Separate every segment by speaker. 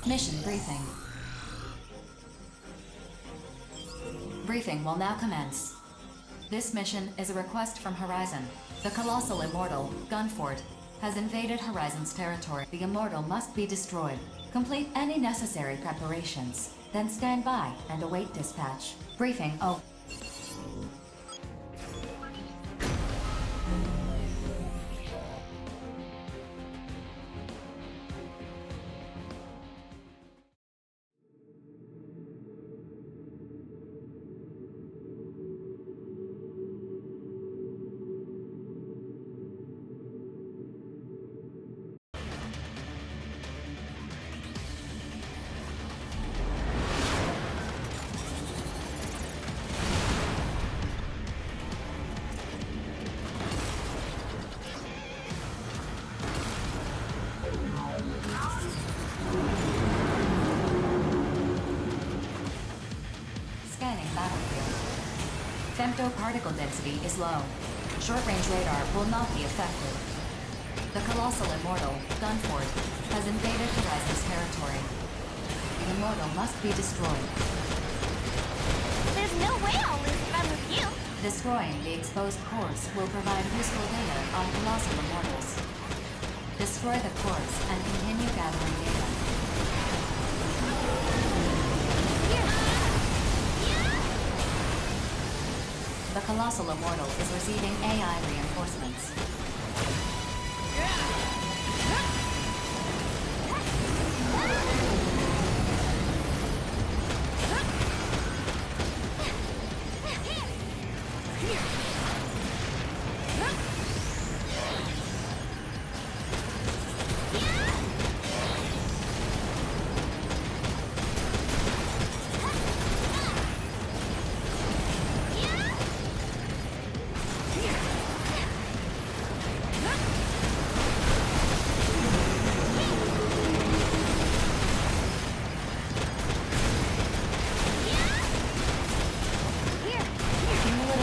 Speaker 1: Mission briefing. Briefing will now commence. This mission is a request from Horizon. The colossal immortal, Gunfort, has invaded Horizon's territory. The immortal must be destroyed. Complete any necessary preparations, then stand by and await dispatch. Briefing over. Scanning battlefield. Femto particle density is low. Short-range radar will not be affected. The colossal immortal, Gunfort, has invaded Horizon's territory. The immortal must be destroyed.
Speaker 2: There's no way I'll lose if I'm with you.
Speaker 1: Destroying the exposed cores will provide useful data on colossal immortals. Destroy the cores and continue gathering data. The colossal immortal is receiving AI reinforcements.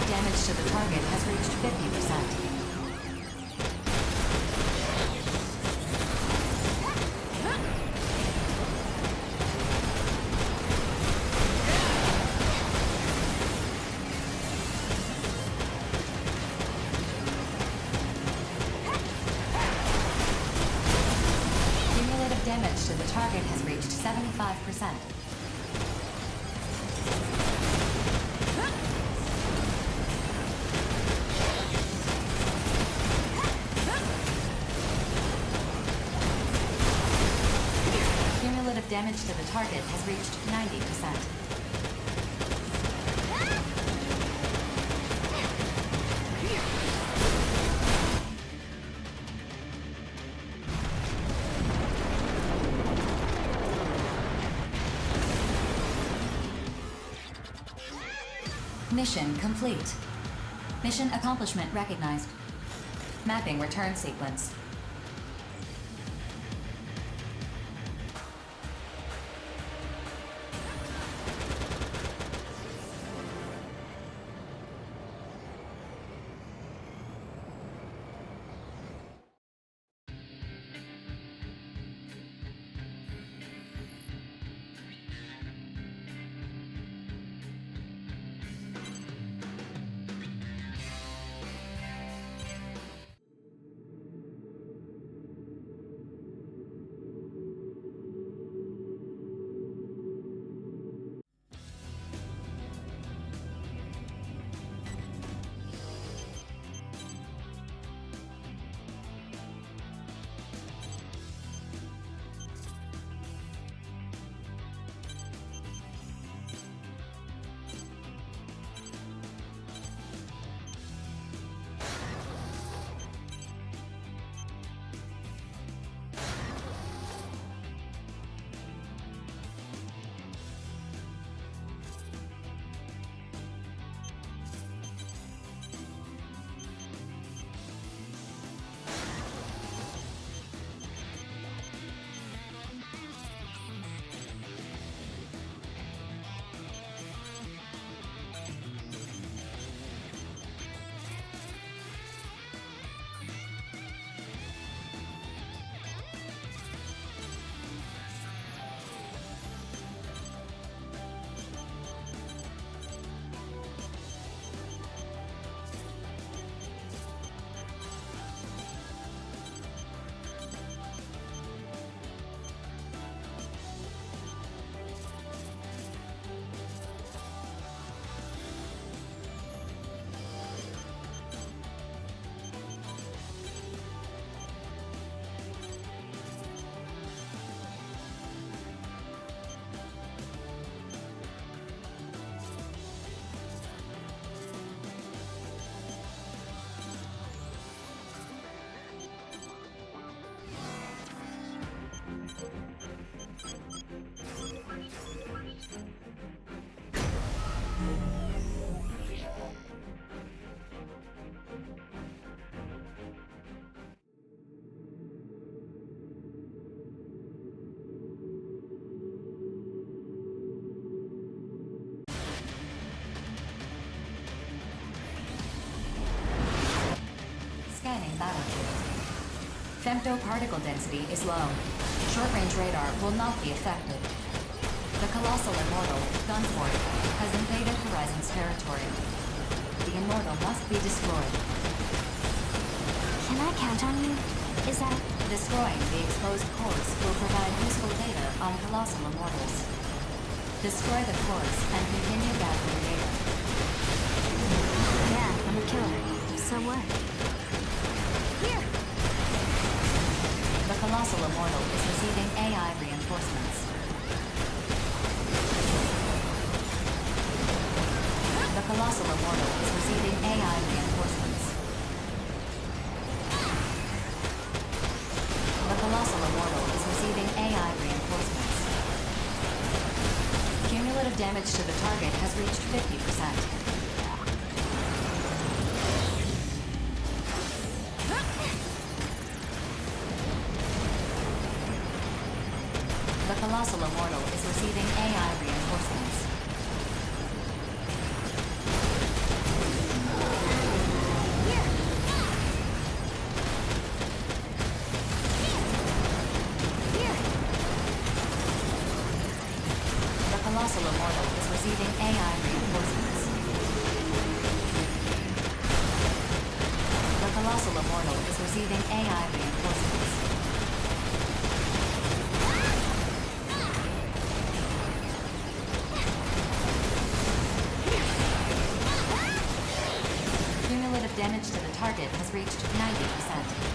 Speaker 1: Damage to the target has reached 50%. Cumulative damage to the target has reached 75%. Cumulative damage to the target has reached 90%. Mission complete. Mission accomplishment recognized. Mapping return sequence. Femtoparticle density is low. Short-range radar will not be affected. The colossal immortal, Gunfort, has invaded Horizon's territory. The immortal must be destroyed.
Speaker 2: Can I count on you? Is that...
Speaker 1: Destroying the exposed cores will provide useful data on colossal immortals. Destroy the cores and continue gathering data.
Speaker 2: Yeah, I'm a killer. So what? Here!
Speaker 1: The colossal immortal is receiving AI reinforcements. The colossal immortal is receiving AI reinforcements. The colossal immortal is receiving AI reinforcements. Cumulative damage to the target has reached 50%. The colossal immortal is receiving AI reinforcements. The colossal immortal is receiving AI reinforcements. The colossal immortal is receiving AI reinforcements. Cumulative damage to the target has reached 90%.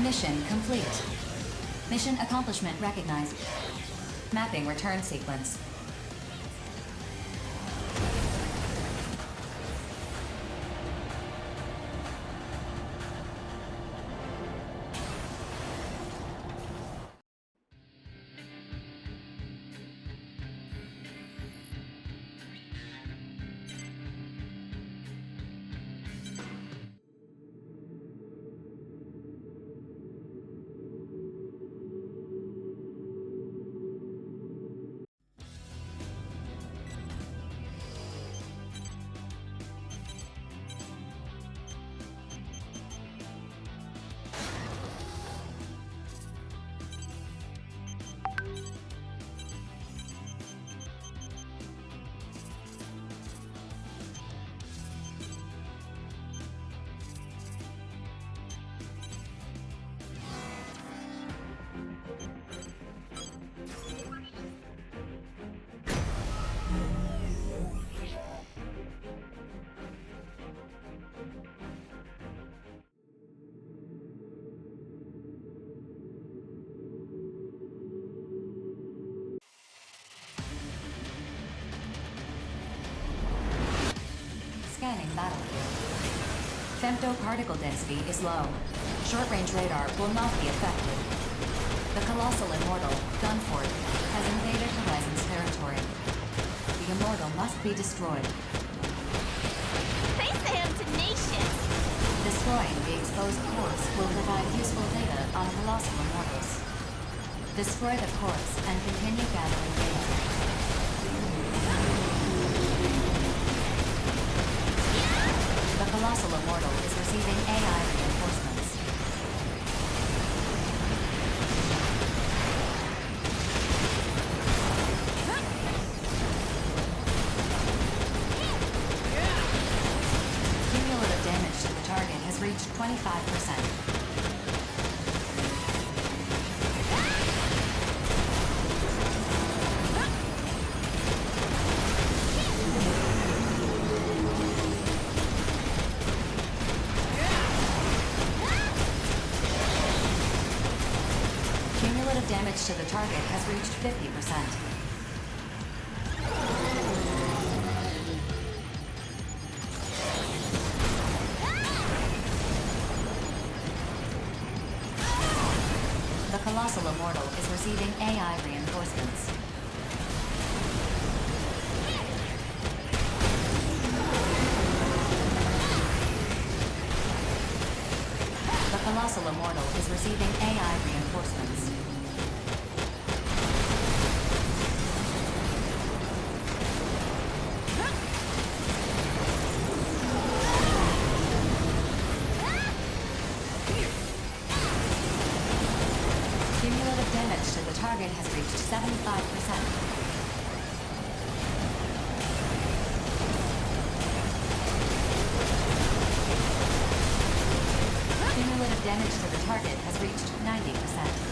Speaker 1: Mission complete. Mission accomplishment recognized. Mapping return sequence. Scanning battlefield. Femtoparticle density is low. Short-range radar will not be affected. The colossal immortal, Gunfort, has invaded Horizon's territory. The immortal must be destroyed.
Speaker 2: They say I'm tenacious!
Speaker 1: Destroying the exposed cores will provide useful data on colossal immortals. Destroy the cores and continue gathering data. The colossal immortal is receiving AI reinforcements. Cumulative damage to the target has reached 25%. Damage to the target has reached 50%. The colossal immortal is receiving AI reinforcements. Colossal Immortal is receiving AI reinforcements. Cumulative damage to the target has reached 75%. Cumulative damage to the target has reached 90%.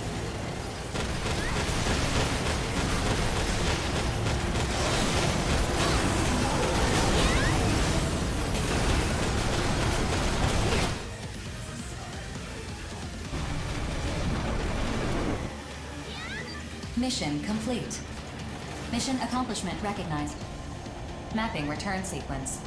Speaker 1: Mission complete. Mission accomplishment recognized. Mapping return sequence.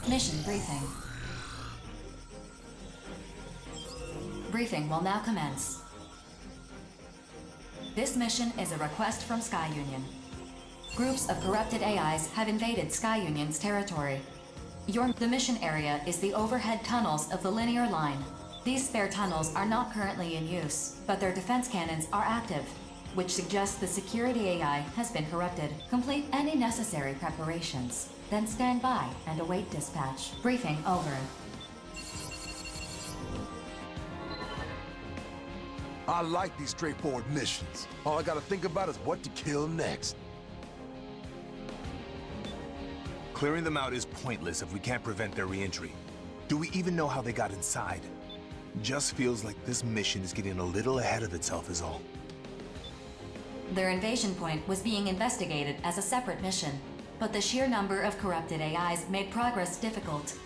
Speaker 1: Mission briefing. Briefing will now commence. This mission is a request from Sky Union. Groups of corrupted AIs have invaded Sky Union's territory. The mission area is the overhead tunnels of the linear line. These spare tunnels are not currently in use, but their defense cannons are active, which suggests the security AI has been corrupted. Complete any necessary preparations, then stand by and await dispatch. Briefing over.
Speaker 3: I like these straightforward missions. All I gotta think about is what to kill next.
Speaker 4: Clearing them out is pointless if we can't prevent their re-entry. Do we even know how they got inside? Just feels like this mission is getting a little ahead of itself is all.
Speaker 1: Their invasion point was being investigated as a separate mission, but the sheer number of corrupted AIs made progress difficult.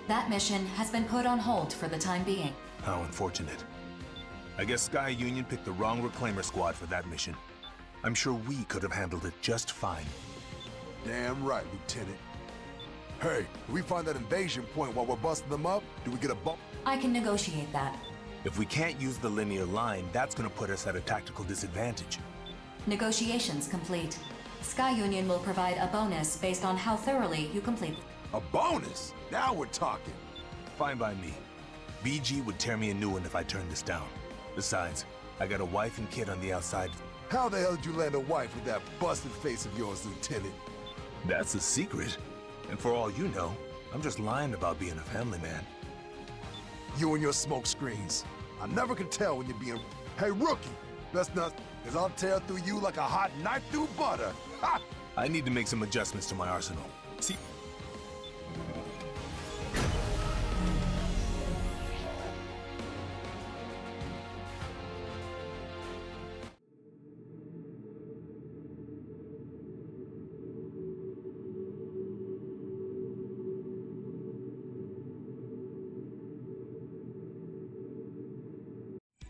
Speaker 1: That mission has been put on hold for the time being.
Speaker 4: How unfortunate. I guess Sky Union picked the wrong Reclaimer squad for that mission. I'm sure we could have handled it just fine.
Speaker 3: Damn right, Lieutenant. Hey, if we find that invasion point while we're busting them up, do we get a bump?
Speaker 1: I can negotiate that.
Speaker 4: If we can't use the linear line, that's gonna put us at a tactical disadvantage.
Speaker 1: Negotiations complete. Sky Union will provide a bonus based on how thoroughly you complete.
Speaker 3: A bonus? Now we're talking.
Speaker 4: Fine by me. BG would tear me a new one if I turned this down. Besides, I got a wife and kid on the outside.
Speaker 3: How the hell did you land a wife with that busted face of yours, Lieutenant?
Speaker 4: That's a secret. And for all you know, I'm just lying about being a family man.
Speaker 3: You and your smoke screens. I never can tell when you're being... Hey, rookie! Best not, because I'll tear through you like a hot knife through butter. Ha!
Speaker 4: I need to make some adjustments to my arsenal. See?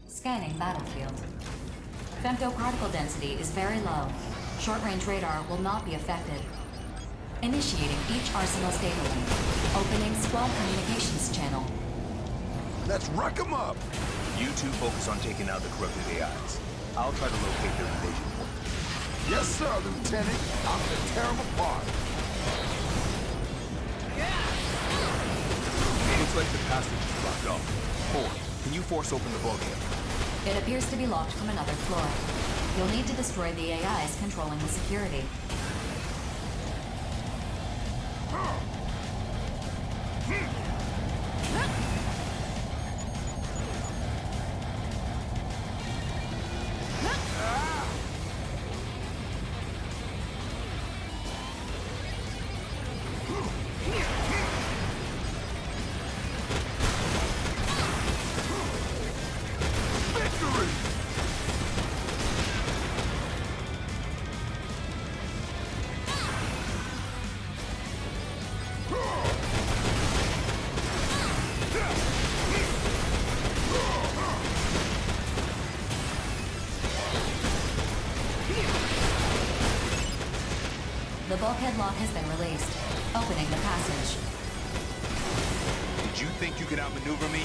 Speaker 1: Scanning battlefield. Femtoparticle density is very low. Short-range radar will not be affected. Initiating each arsenal's data link. Opening squad communications channel.
Speaker 3: Let's wreck 'em up!
Speaker 4: You two focus on taking out the corrupted AIs. I'll try to locate their invasion point.
Speaker 3: Yes, sir, Lieutenant. I'm gonna tear 'em apart.
Speaker 4: Looks like the passage is blocked off. Ford, can you force open the bulkhead?
Speaker 1: It appears to be locked from another floor. You'll need to destroy the AIs controlling the security. The bulkhead lock has been released, opening the passage.
Speaker 4: Did you think you could outmaneuver me?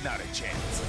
Speaker 4: Not a chance.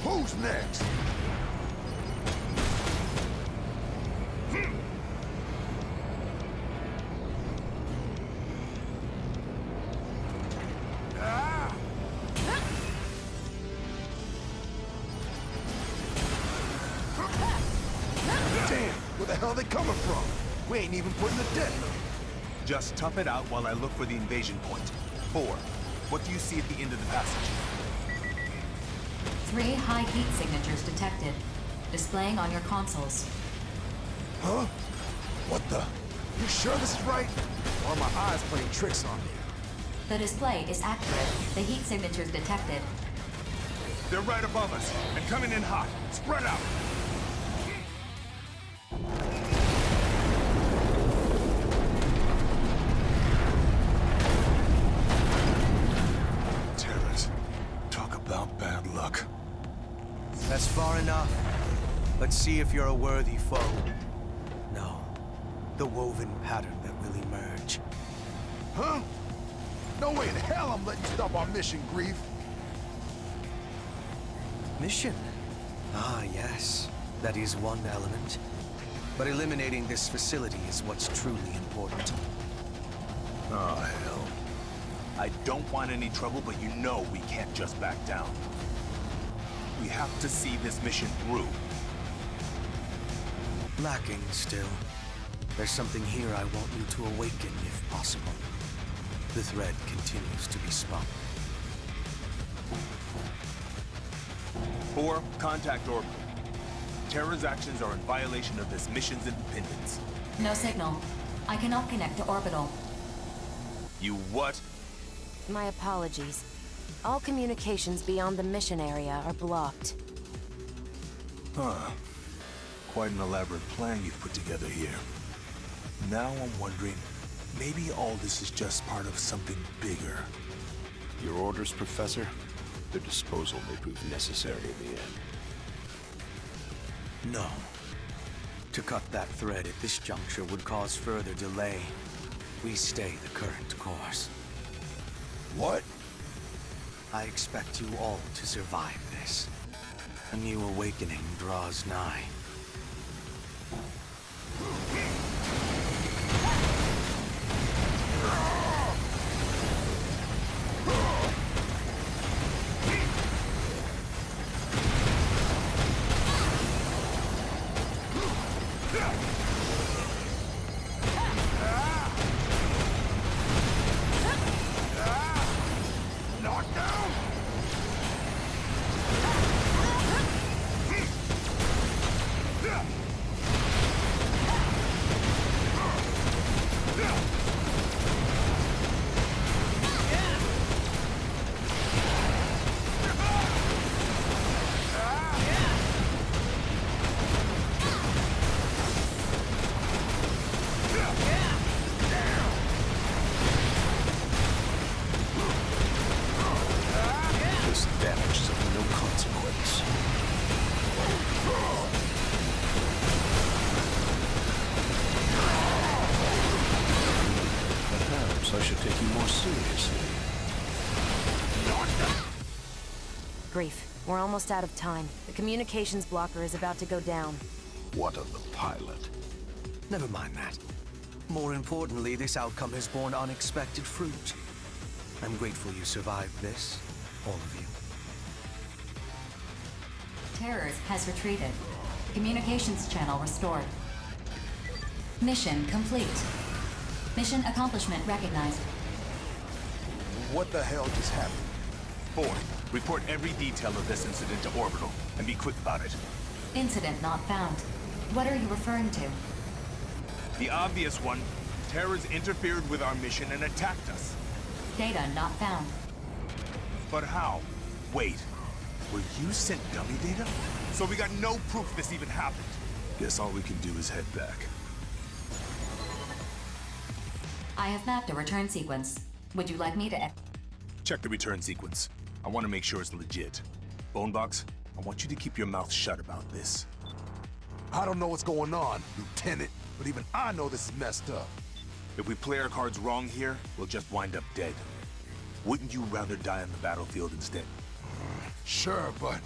Speaker 3: Who's next? Damn, where the hell are they coming from? We ain't even putting a dent in them.
Speaker 4: Just tough it out while I look for the invasion point. 4. What do you see at the end of the passage?
Speaker 1: 3 high heat signatures detected, displaying on your consoles.
Speaker 3: Huh? What the? You sure this is right? Or are my eyes playing tricks on me?
Speaker 1: The display is accurate. The heat signatures detected.
Speaker 4: They're right above us, and coming in hot. Spread out! Terrors. Talk about bad luck.
Speaker 5: That's far enough. Let's see if you're a worthy foe. No. The woven pattern that will emerge.
Speaker 3: Huh? No way in hell I'm letting you stop our mission, Grief.
Speaker 5: Mission? Ah, yes. That is one element. But eliminating this facility is what's truly important.
Speaker 4: Oh, hell. I don't want any trouble, but you know we can't just back down. We have to see this mission through.
Speaker 5: Lacking still. There's something here I want you to awaken if possible. The thread continues to be spun.
Speaker 4: 4, contact orbital. Terra's actions are in violation of this mission's independence.
Speaker 1: No signal. I cannot connect to orbital.
Speaker 4: You what?
Speaker 2: My apologies. All communications beyond the mission area are blocked.
Speaker 4: Huh. Quite an elaborate plan you've put together here. Now I'm wondering, maybe all this is just part of something bigger.
Speaker 6: Your orders, Professor? Their disposal may prove necessary in the end.
Speaker 5: No. To cut that thread at this juncture would cause further delay. We stay the current course.
Speaker 3: What?
Speaker 5: I expect you all to survive this. A new awakening draws nigh.
Speaker 6: This damage is of no consequence. Perhaps I should take you more seriously.
Speaker 2: Grief, we're almost out of time. The communications blocker is about to go down.
Speaker 6: What of the pilot?
Speaker 5: Never mind that. More importantly, this outcome has borne unexpected fruit. I'm grateful you survived this, all of you.
Speaker 1: Terrors has retreated. Communications channel restored. Mission complete. Mission accomplishment recognized.
Speaker 3: What the hell just happened?
Speaker 4: 4, report every detail of this incident to orbital, and be quick about it.
Speaker 1: Incident not found. What are you referring to?
Speaker 4: The obvious one, Terrors interfered with our mission and attacked us.
Speaker 1: Data not found.
Speaker 4: But how? Wait, were you sent dummy data? So we got no proof this even happened. Guess all we can do is head back.
Speaker 1: I have mapped a return sequence. Would you like me to...
Speaker 4: Check the return sequence. I want to make sure it's legit. Bonebox, I want you to keep your mouth shut about this.
Speaker 3: I don't know what's going on, Lieutenant, but even I know this is messed up.
Speaker 4: If we play our cards wrong here, we'll just wind up dead. Wouldn't you rather die on the battlefield instead?
Speaker 3: Sure, but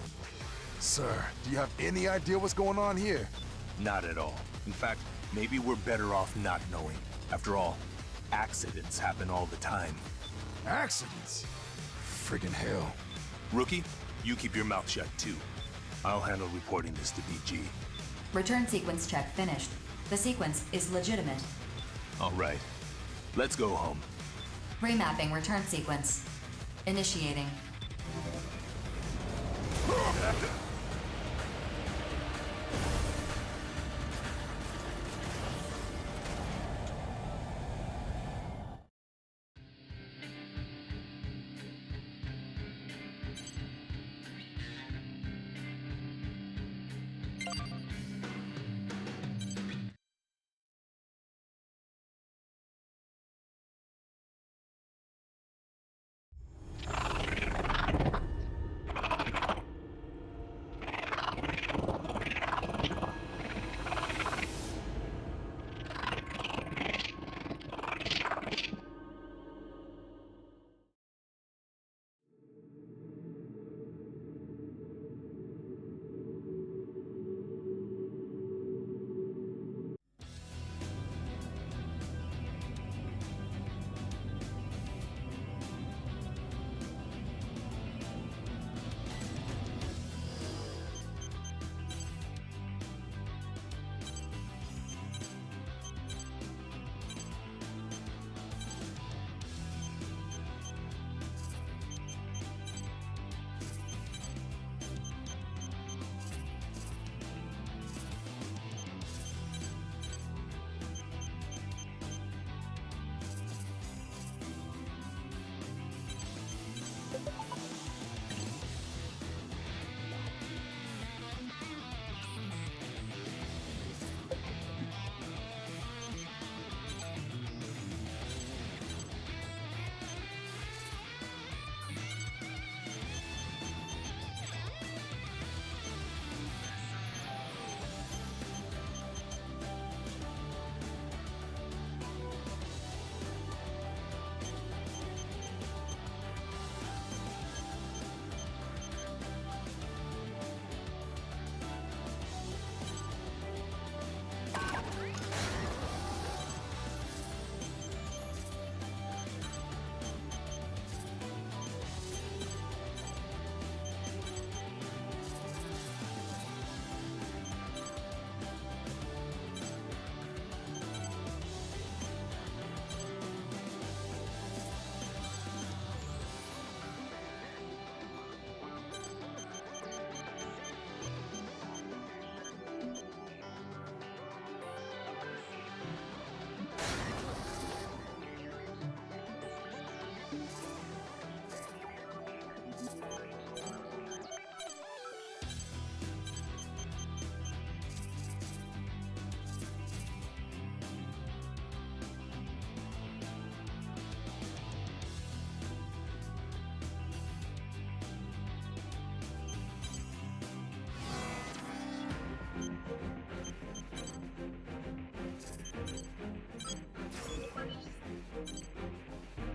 Speaker 3: Sir, do you have any idea what's going on here?
Speaker 4: Not at all. In fact, maybe we're better off not knowing. After all, accidents happen all the time.
Speaker 3: Accidents? Friggin' hell.
Speaker 4: Rookie, you keep your mouth shut too. I'll handle reporting this to BG.
Speaker 1: Return sequence check finished. The sequence is legitimate.
Speaker 4: All right. Let's go home.
Speaker 1: Remapping return sequence. Initiating.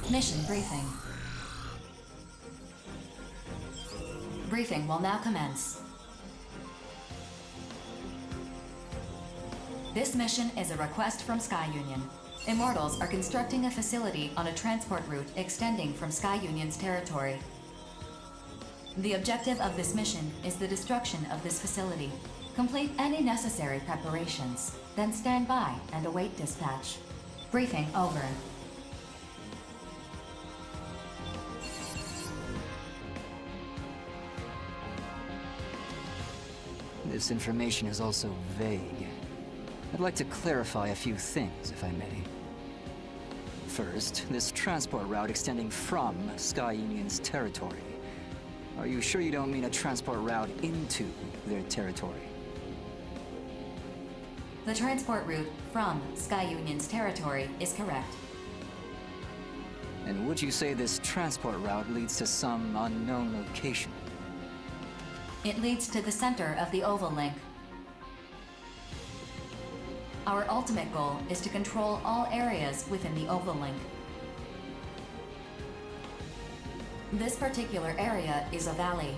Speaker 1: Mission briefing. Briefing will now commence. This mission is a request from Sky Union. Immortals are constructing a facility on a transport route extending from Sky Union's territory. The objective of this mission is the destruction of this facility. Complete any necessary preparations, then stand by and await dispatch. Briefing over.
Speaker 7: This information is also vague. I'd like to clarify a few things, if I may. First, this transport route extending from Sky Union's territory. Are you sure you don't mean a transport route into their territory?
Speaker 1: The transport route from Sky Union's territory is correct.
Speaker 7: And would you say this transport route leads to some unknown location?
Speaker 1: It leads to the center of the Oval Link. Our ultimate goal is to control all areas within the Oval Link. This particular area is a valley.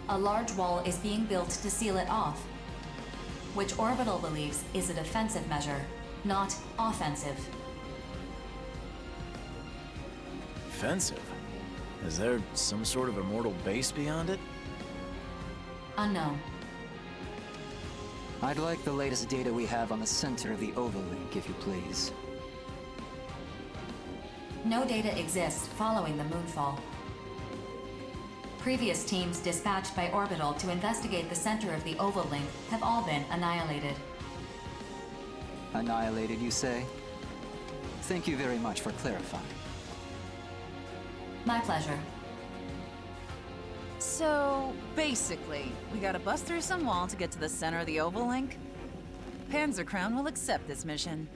Speaker 1: A large wall is being built to seal it off, which Orbital believes is a defensive measure, not offensive.
Speaker 8: Defensive? Is there some sort of immortal base beyond it?
Speaker 1: Unknown.
Speaker 7: I'd like the latest data we have on the center of the Overlink, if you please.
Speaker 1: No data exists following the moonfall. Previous teams dispatched by Orbital to investigate the center of the Overlink have all been annihilated.
Speaker 7: Annihilated, you say? Thank you very much for clarifying.
Speaker 1: My pleasure.
Speaker 9: So, basically, we gotta bust through some wall to get to the center of the Overlink? Panzer Crown will accept this mission.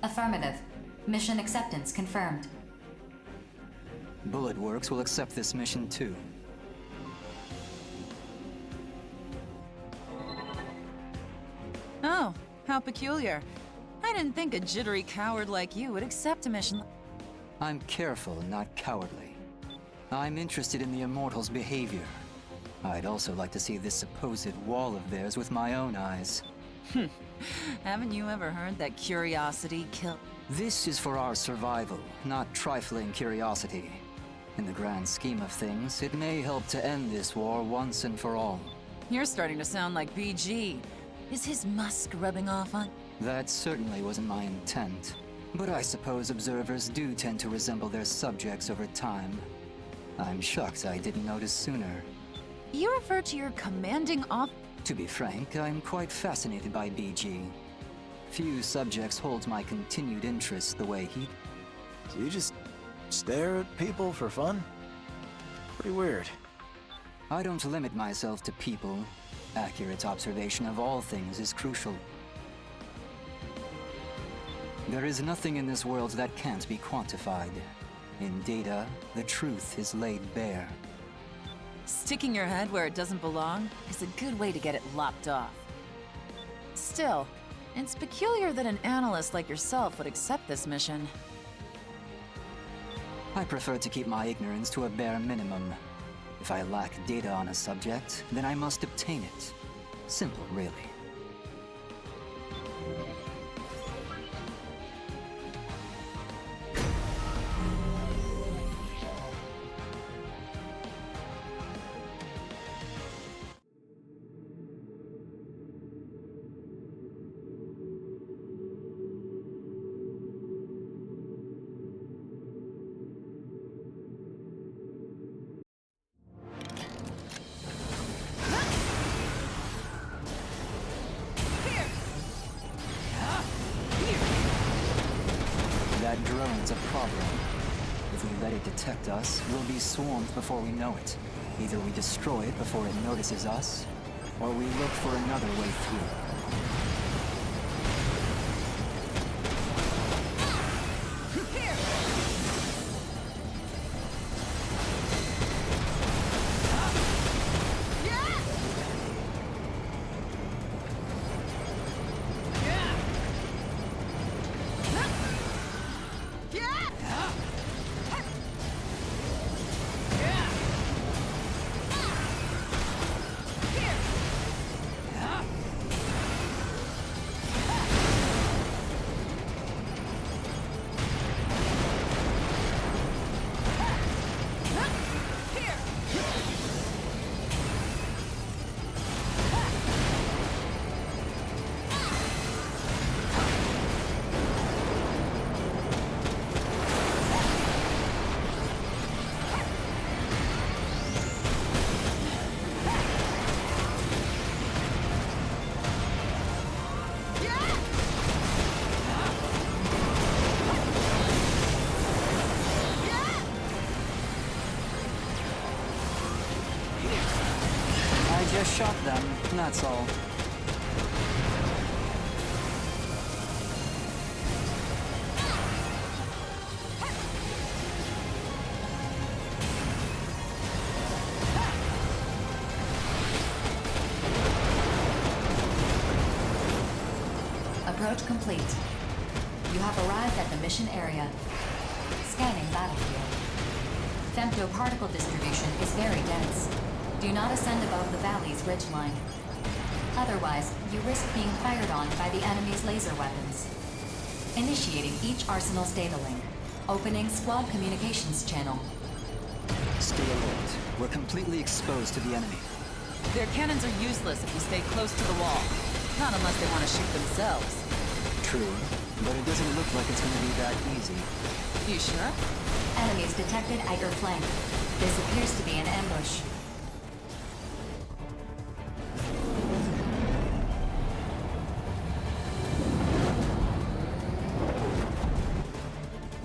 Speaker 1: Affirmative. Mission acceptance confirmed.
Speaker 7: Bullet Works will accept this mission too.
Speaker 9: Oh, how peculiar. I didn't think a jittery coward like you would accept a mission.
Speaker 7: I'm careful, not cowardly. I'm interested in the Immortals' behavior. I'd also like to see this supposed wall of theirs with my own eyes.
Speaker 9: Haven't you ever heard that curiosity kills?
Speaker 7: This is for our survival, not trifling curiosity. In the grand scheme of things, it may help to end this war once and for all.
Speaker 9: You're starting to sound like BG. Is his musk rubbing off on?
Speaker 7: That certainly wasn't my intent. But I suppose observers do tend to resemble their subjects over time. I'm shocked I didn't notice sooner.
Speaker 9: You refer to your commanding off?
Speaker 7: To be frank, I'm quite fascinated by BG. Few subjects hold my continued interest the way he...
Speaker 8: Do you just stare at people for fun? Pretty weird.
Speaker 7: I don't limit myself to people. Accurate observation of all things is crucial. There is nothing in this world that can't be quantified. In data, the truth is laid bare.
Speaker 9: Sticking your head where it doesn't belong is a good way to get it lopped off. Still, it's peculiar that an analyst like yourself would accept this mission.
Speaker 7: I prefer to keep my ignorance to a bare minimum. If I lack data on a subject, then I must obtain it. Simple, really. That drone's a problem. If we let it detect us, we'll be swarmed before we know it. Either we destroy it before it notices us, or we look for another way through. I just shot them, that's all.
Speaker 1: Approach complete. You have arrived at the mission area. Scanning battlefield. femtoparticle distribution is very dense. Do not ascend above the valley's ridgeline. Otherwise, you risk being fired on by the enemy's laser weapons. Initiating each arsenal's data link. Opening squad communications channel.
Speaker 7: Stay alert. We're completely exposed to the enemy.
Speaker 9: Their cannons are useless if you stay close to the wall. Not unless they want to shoot themselves.
Speaker 7: True, but it doesn't look like it's going to be that easy.
Speaker 9: You sure?
Speaker 1: Enemies detected at your flank. This appears to be an ambush.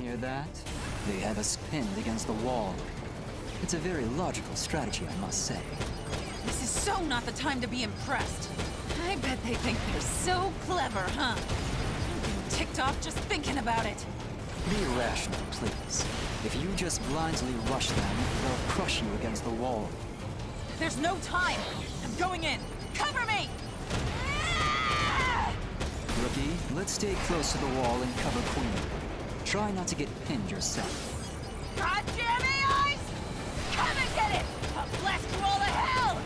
Speaker 7: Hear that? They have us pinned against the wall. It's a very logical strategy, I must say.
Speaker 9: This is so not the time to be impressed. I bet they think they're so clever, huh? I'm getting ticked off just thinking about it.
Speaker 7: Be rational, please. If you just blindly rush them, they'll crush you against the wall.
Speaker 9: There's no time. I'm going in. Cover me!
Speaker 7: Rookie, let's stay close to the wall and cover Queen. Try not to get pinned yourself.
Speaker 9: God damn AIs! Come and get it! A blast through all the hell!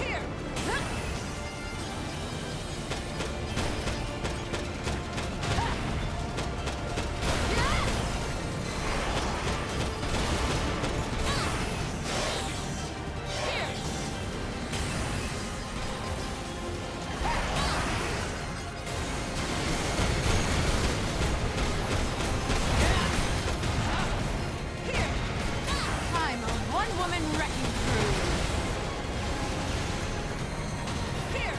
Speaker 9: Here! I'm a one-woman wrecking crew. Here!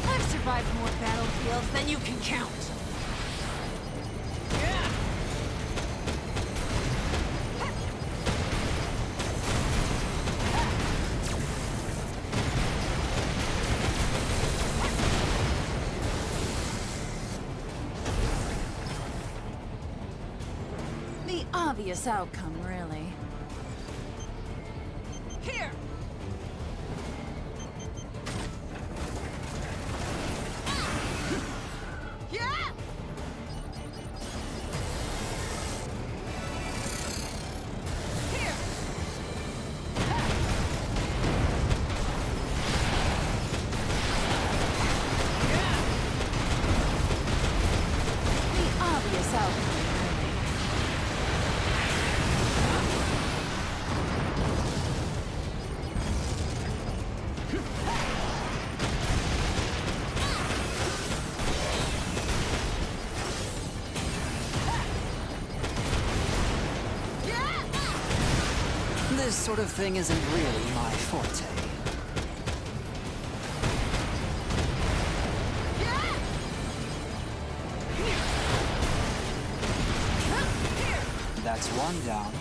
Speaker 9: I've survived more battlefields than you can count. The obvious outcome, really. Here! Yeah! Here! The obvious outcome, really.
Speaker 7: This sort of thing isn't really my forte. That's one down.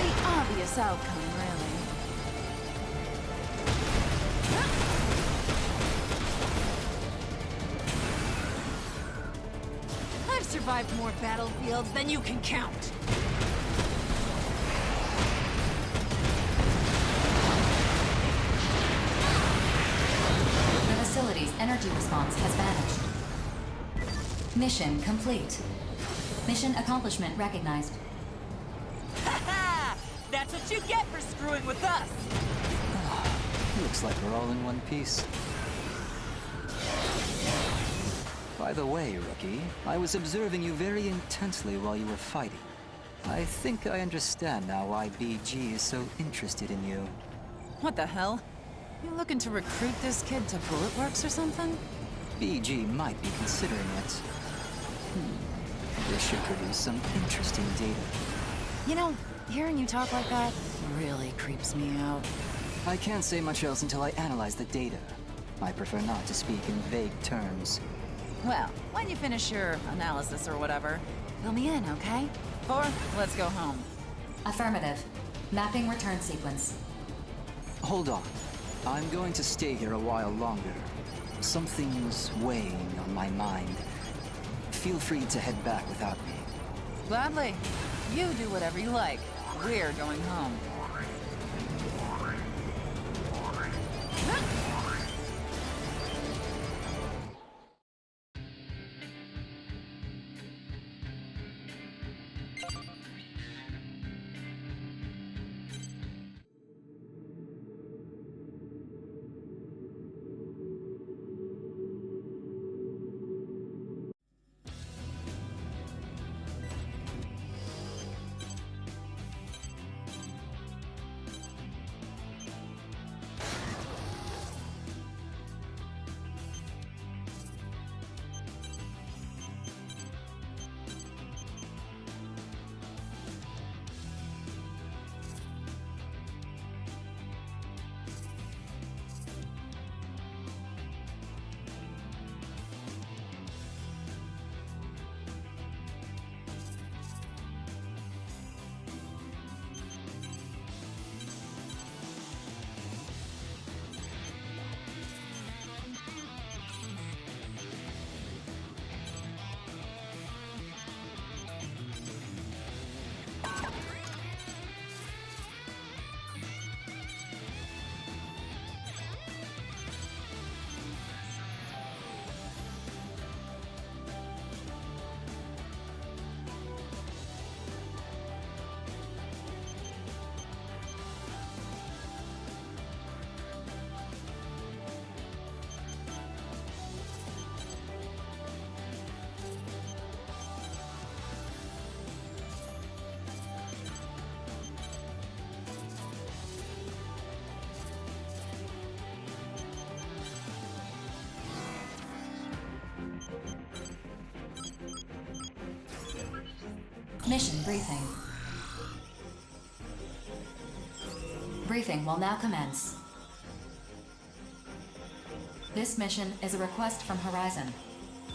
Speaker 9: The obvious outcome, really. I've survived more battlefields than you can count.
Speaker 1: The facility's energy response has vanished. Mission complete. Mission accomplishment recognized.
Speaker 9: That's what you get for screwing with us!
Speaker 7: Looks like we're all in one piece. By the way, Rookie, I was observing you very intensely while you were fighting. I think I understand now why BG is so interested in you.
Speaker 9: What the hell? You looking to recruit this kid to Bullet Works or something?
Speaker 7: BG might be considering it. This should produce some interesting data.
Speaker 9: You know, hearing you talk like that really creeps me out.
Speaker 7: I can't say much else until I analyze the data. I prefer not to speak in vague terms.
Speaker 9: Well, when you finish your analysis or whatever, fill me in, okay? Or let's go home.
Speaker 1: Affirmative. Mapping return sequence.
Speaker 7: Hold on. I'm going to stay here a while longer. Something's weighing on my mind. Feel free to head back without me.
Speaker 9: Gladly. You do whatever you like. We're going home.
Speaker 1: Mission briefing. Briefing will now commence. This mission is a request from Horizon.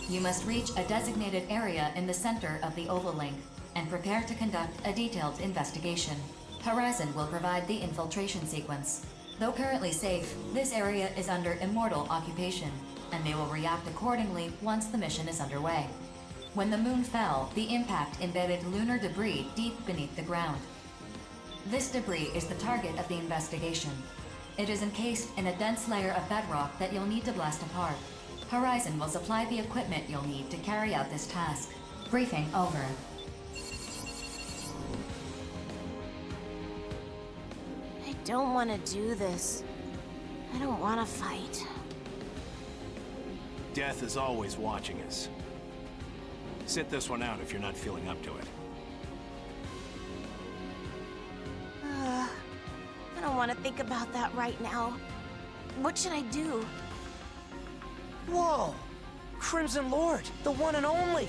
Speaker 1: You must reach a designated area in the center of the oval link and prepare to conduct a detailed investigation. Horizon will provide the infiltration sequence. Though currently safe, this area is under immortal occupation, and they will react accordingly once the mission is underway. When the moon fell, the impact embedded lunar debris deep beneath the ground. This debris is the target of the investigation. It is encased in a dense layer of bedrock that you'll need to blast apart. Horizon will supply the equipment you'll need to carry out this task. Briefing over.
Speaker 10: I don't want to do this. I don't want to fight.
Speaker 6: Death is always watching us. Sit this one out if you're not feeling up to it.
Speaker 10: I don't want to think about that right now. What should I do?
Speaker 5: Whoa! Crimson Lord, the one and only!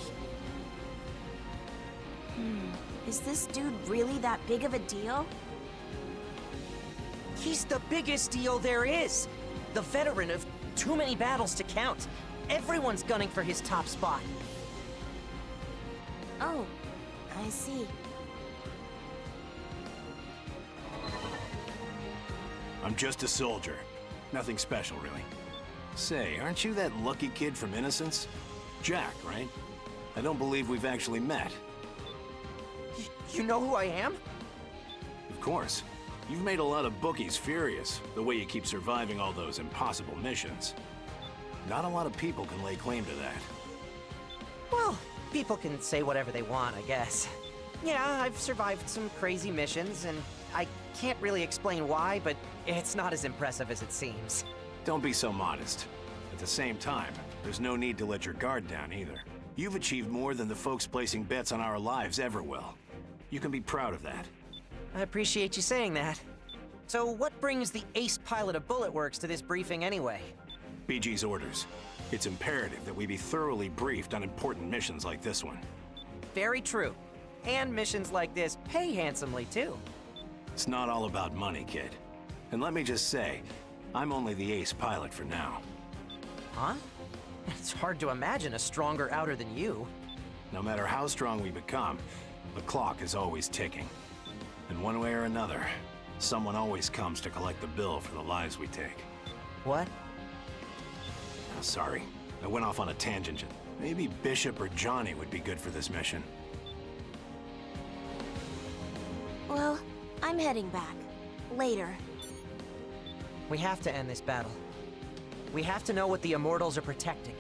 Speaker 10: Is this dude really that big of a deal?
Speaker 11: He's the biggest deal there is! The veteran of too many battles to count. Everyone's gunning for his top spot.
Speaker 10: Oh, I see.
Speaker 6: I'm just a soldier. Nothing special, really. Say, aren't you that lucky kid from Innocence? Jack, right? I don't believe we've actually met.
Speaker 11: You know who I am?
Speaker 6: Of course. You've made a lot of bookies furious, the way you keep surviving all those impossible missions. Not a lot of people can lay claim to that.
Speaker 11: Well, people can say whatever they want, I guess. Yeah, I've survived some crazy missions, and I can't really explain why, but it's not as impressive as it seems.
Speaker 6: Don't be so modest. At the same time, there's no need to let your guard down either. You've achieved more than the folks placing bets on our lives ever will. You can be proud of that.
Speaker 11: I appreciate you saying that. So what brings the ace pilot of Bullet Works to this briefing anyway?
Speaker 6: BG's orders. It's imperative that we be thoroughly briefed on important missions like this one.
Speaker 11: Very true. And missions like this pay handsomely, too.
Speaker 6: It's not all about money, kid. And let me just say, I'm only the ace pilot for now.
Speaker 11: Huh? It's hard to imagine a stronger outer than you.
Speaker 6: No matter how strong we become, the clock is always ticking. And one way or another, someone always comes to collect the bill for the lives we take.
Speaker 11: What?
Speaker 6: Oh, sorry, I went off on a tangent. Maybe Bishop or Johnny would be good for this mission.
Speaker 10: Well, I'm heading back. Later.
Speaker 11: We have to end this battle. We have to know what the Immortals are protecting.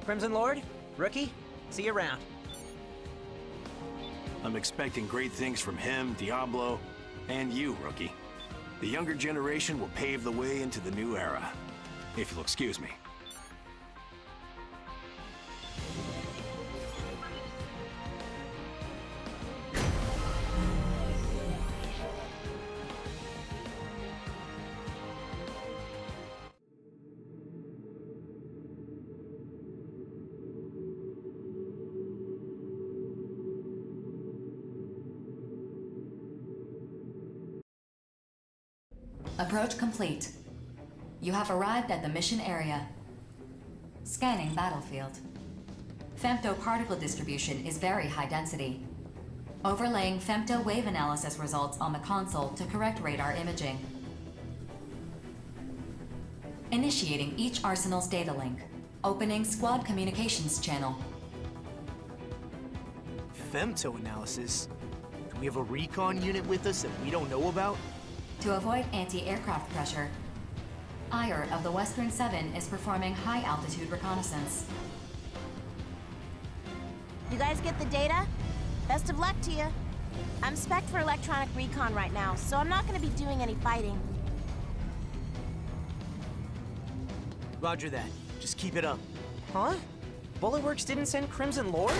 Speaker 11: Crimson Lord, Rookie, see you around.
Speaker 6: I'm expecting great things from him, Diablo, and you, Rookie. The younger generation will pave the way into the new era. If you'll excuse me.
Speaker 1: Approach complete. You have arrived at the mission area. Scanning battlefield. Femto-particle distribution is very high density. Overlaying femto wave analysis results on the console to correct radar imaging. Initiating each arsenal's data link. Opening squad communications channel.
Speaker 12: Femto analysis? Do we have a recon unit with us that we don't know about?
Speaker 1: To avoid anti-aircraft pressure, Ire of the Western 7 is performing high-altitude reconnaissance.
Speaker 10: You guys get the data? Best of luck to you. I'm spec'd for electronic recon right now, so I'm not gonna be doing any fighting.
Speaker 12: Roger that. Just keep it up.
Speaker 11: Huh? Bulletworks didn't send Crimson Lord?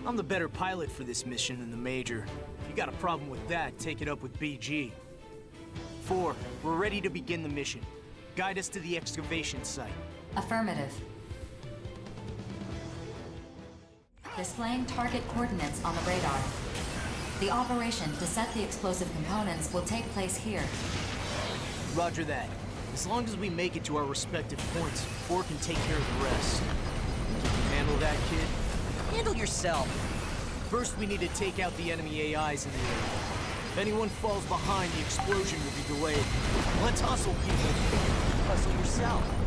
Speaker 12: I'm the better pilot for this mission than the Major. If you got a problem with that, take it up with BG. 4, we're ready to begin the mission. Guide us to the excavation site.
Speaker 1: Affirmative. Displaying target coordinates on the radar. The operation to set the explosive components will take place here.
Speaker 12: Roger that. As long as we make it to our respective points, 4 can take care of the rest. Can you handle that, kid?
Speaker 11: Handle yourself.
Speaker 12: First, we need to take out the enemy AIs in the area. If anyone falls behind, the explosion will be delayed. Let's hustle, people.
Speaker 11: Hustle yourself.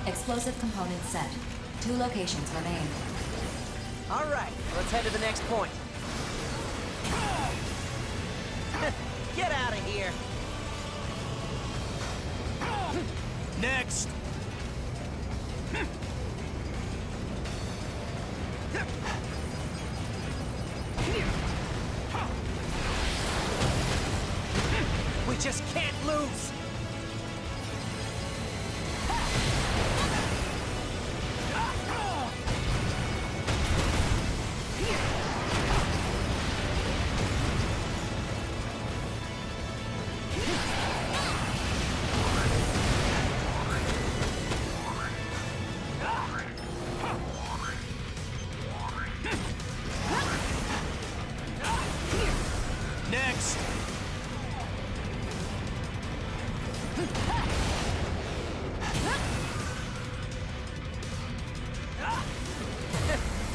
Speaker 1: Explosive components set. 2 locations remain.
Speaker 11: All right, let's head to the next point. Get out of here.
Speaker 12: Next!
Speaker 11: We just can't lose.
Speaker 12: Next!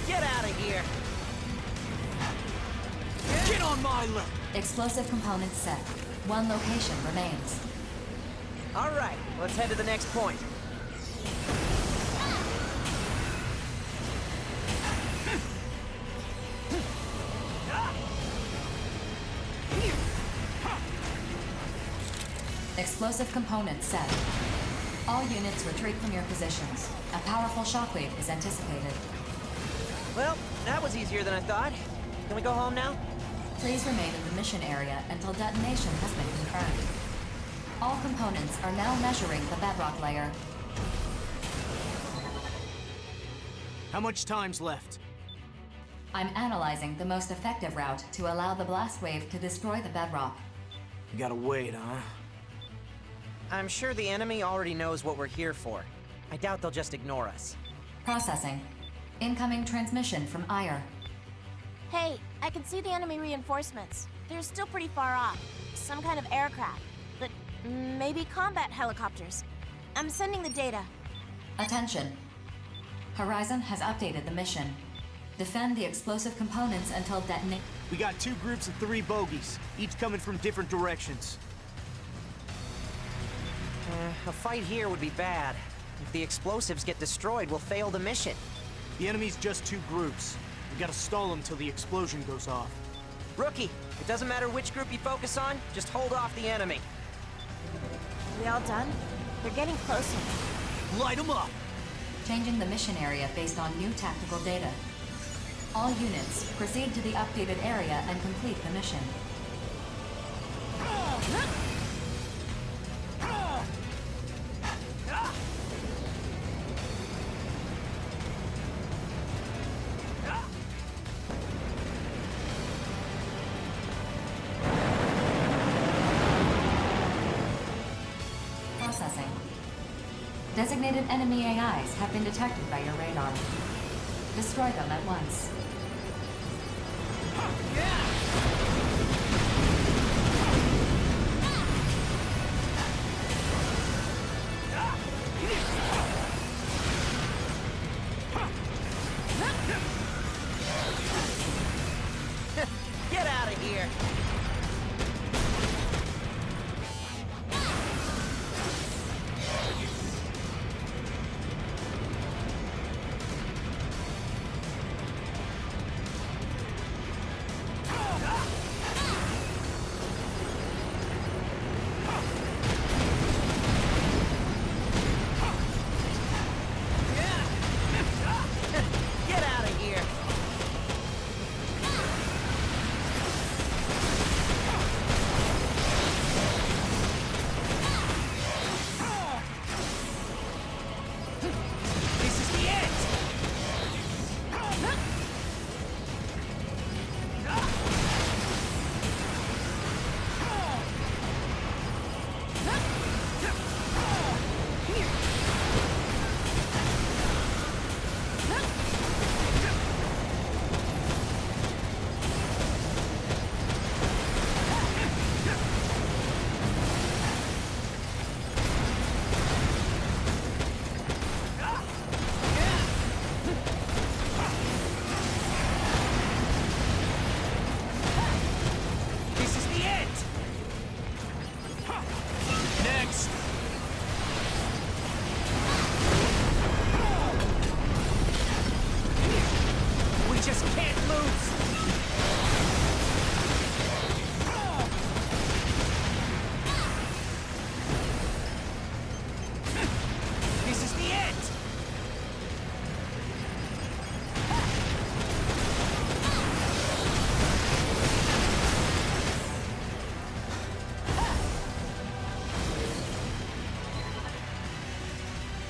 Speaker 11: Get out of here.
Speaker 12: Get on my level!
Speaker 1: Explosive components set. 1 location remains.
Speaker 11: All right, let's head to the next point.
Speaker 1: explosive components set. All units retreat from your positions. A powerful shockwave is anticipated.
Speaker 11: Well, that was easier than I thought. Can we go home now?
Speaker 1: Please remain in the mission area until detonation has been confirmed. All components are now measuring the bedrock layer.
Speaker 12: How much time's left?
Speaker 1: I'm analyzing the most effective route to allow the blast wave to destroy the bedrock.
Speaker 12: You gotta wait, huh?
Speaker 11: I'm sure the enemy already knows what we're here for. I doubt they'll just ignore us.
Speaker 1: Processing. Incoming transmission from Ire.
Speaker 10: Hey, I can see the enemy reinforcements. They're still pretty far off. Some kind of aircraft. But maybe combat helicopters. I'm sending the data.
Speaker 1: Attention. Horizon has updated the mission. Defend the explosive components until detonate.
Speaker 12: We got 2 groups of 3 bogies, each coming from different directions.
Speaker 11: A fight here would be bad. If the explosives get destroyed, we'll fail the mission.
Speaker 12: The enemy's just 2 groups. We gotta stall them till the explosion goes off.
Speaker 11: Rookie, it doesn't matter which group you focus on, just hold off the enemy.
Speaker 10: We all done? They're getting closer.
Speaker 12: Light them up!
Speaker 1: Changing the mission area based on new tactical data. All units, proceed to the updated area and complete the mission. Processing. Designated enemy AIs have been detected by your radar. Destroy them at once.
Speaker 11: Get out of here! Get out of here! This is the end! This is the end!
Speaker 12: Next!
Speaker 11: We just can't lose! This is the end!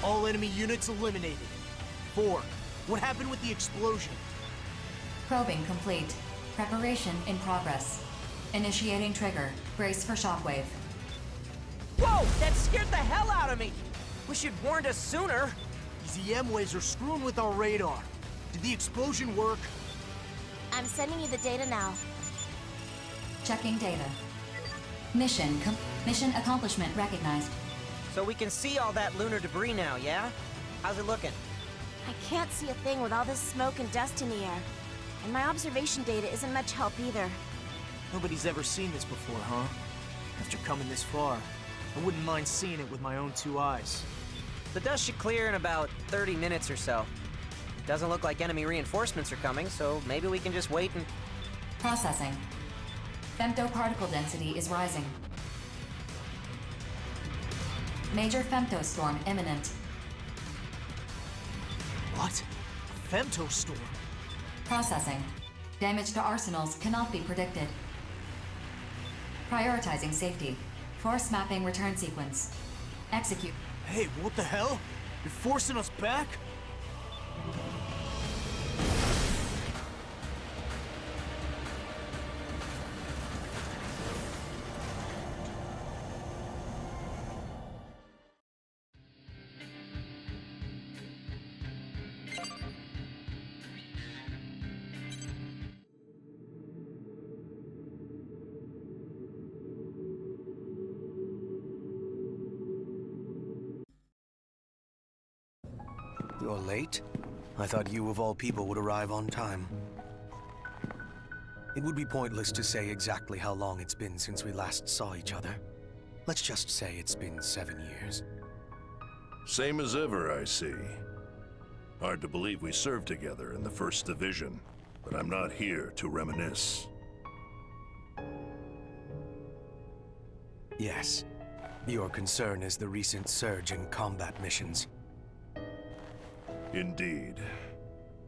Speaker 12: All enemy units eliminated. 4. What happened with the explosion?
Speaker 1: Probing complete. Preparation in progress. Initiating trigger. Brace for shockwave.
Speaker 11: Whoa! That scared the hell out of me! Wish you'd warned us sooner!
Speaker 12: These EM waves are screwing with our radar. Did the explosion work?
Speaker 10: I'm sending you the data now.
Speaker 1: Checking data. Mission accomplishment recognized.
Speaker 11: So we can see all that lunar debris now, yeah? How's it looking?
Speaker 10: I can't see a thing with all this smoke and dust in the air. And my observation data isn't much help either.
Speaker 12: Nobody's ever seen this before, huh? After coming this far, I wouldn't mind seeing it with my own 2 eyes.
Speaker 11: The dust should clear in about 30 minutes or so. Doesn't look like enemy reinforcements are coming, so maybe we can just wait and...
Speaker 1: Processing. Femtoparticle density is rising. Major femtostorm imminent.
Speaker 12: What? A femtostorm?
Speaker 1: Processing. Damage to arsenals cannot be predicted. Prioritizing safety. Force mapping return sequence. Execute.
Speaker 12: Hey, what the hell? You're forcing us back?
Speaker 5: You're late? I thought you of all people would arrive on time. It would be pointless to say exactly how long it's been since we last saw each other. Let's just say it's been 7 years.
Speaker 13: Same as ever, I see. Hard to believe we served together in the 1st Division, but I'm not here to reminisce.
Speaker 5: Yes. Your concern is the recent surge in combat missions.
Speaker 13: Indeed.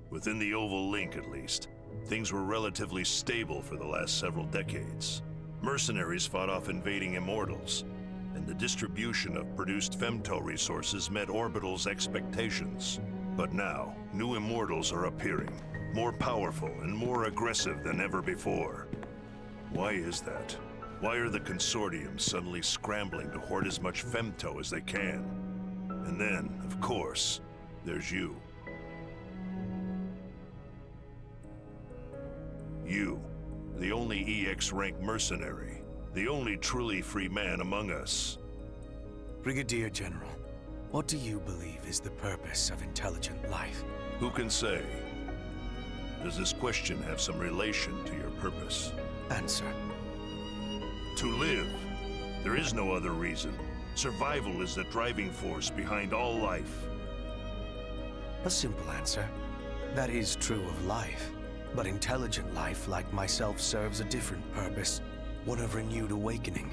Speaker 13: Within the Oval Link, at least, things were relatively stable for the last several decades. Mercenaries fought off invading Immortals, and the distribution of produced femto resources met Orbital's expectations. But now, new Immortals are appearing, more powerful and more aggressive than ever before. Why is that? Why are the Consortium suddenly scrambling to hoard as much femto as they can? And then, of course, there's you. You, the only EX-rank mercenary, the only truly free man among us.
Speaker 5: Brigadier General, what do you believe is the purpose of intelligent life?
Speaker 13: Who can say? Does this question have some relation to your purpose?
Speaker 5: Answer.
Speaker 13: To live. There is no other reason. Survival is the driving force behind all life.
Speaker 5: A simple answer. That is true of life. But intelligent life, like myself, serves a different purpose. One of renewed awakening.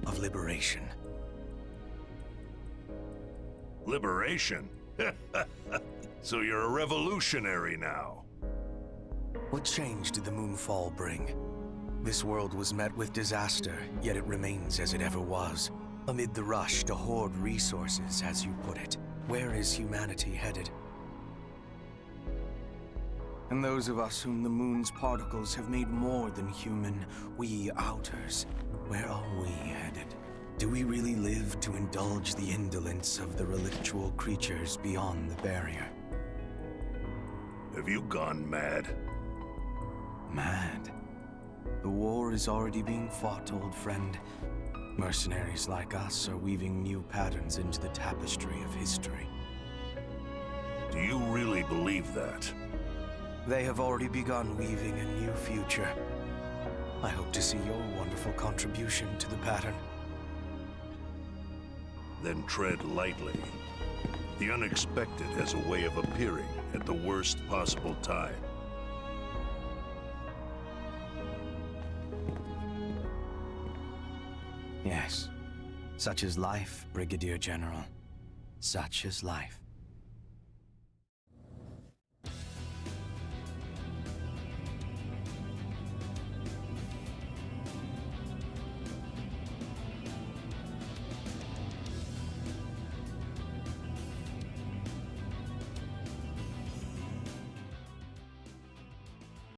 Speaker 5: Of liberation.
Speaker 13: Liberation? So you're a revolutionary now.
Speaker 5: What change did the Moonfall bring? This world was met with disaster, yet it remains as it ever was. Amid the rush to hoard resources, as you put it, where is humanity headed? And those of us whom the moon's particles have made more than human, we outers, where are we headed? Do we really live to indulge the indolence of the relictual creatures beyond the barrier?
Speaker 13: Have you gone mad?
Speaker 5: Mad? The war is already being fought, old friend. Mercenaries like us are weaving new patterns into the tapestry of history.
Speaker 13: Do you really believe that?
Speaker 5: They have already begun weaving a new future. I hope to see your wonderful contribution to the pattern.
Speaker 13: Then tread lightly. The unexpected has a way of appearing at the worst possible time.
Speaker 5: Yes. Such is life, Brigadier General. Such is life.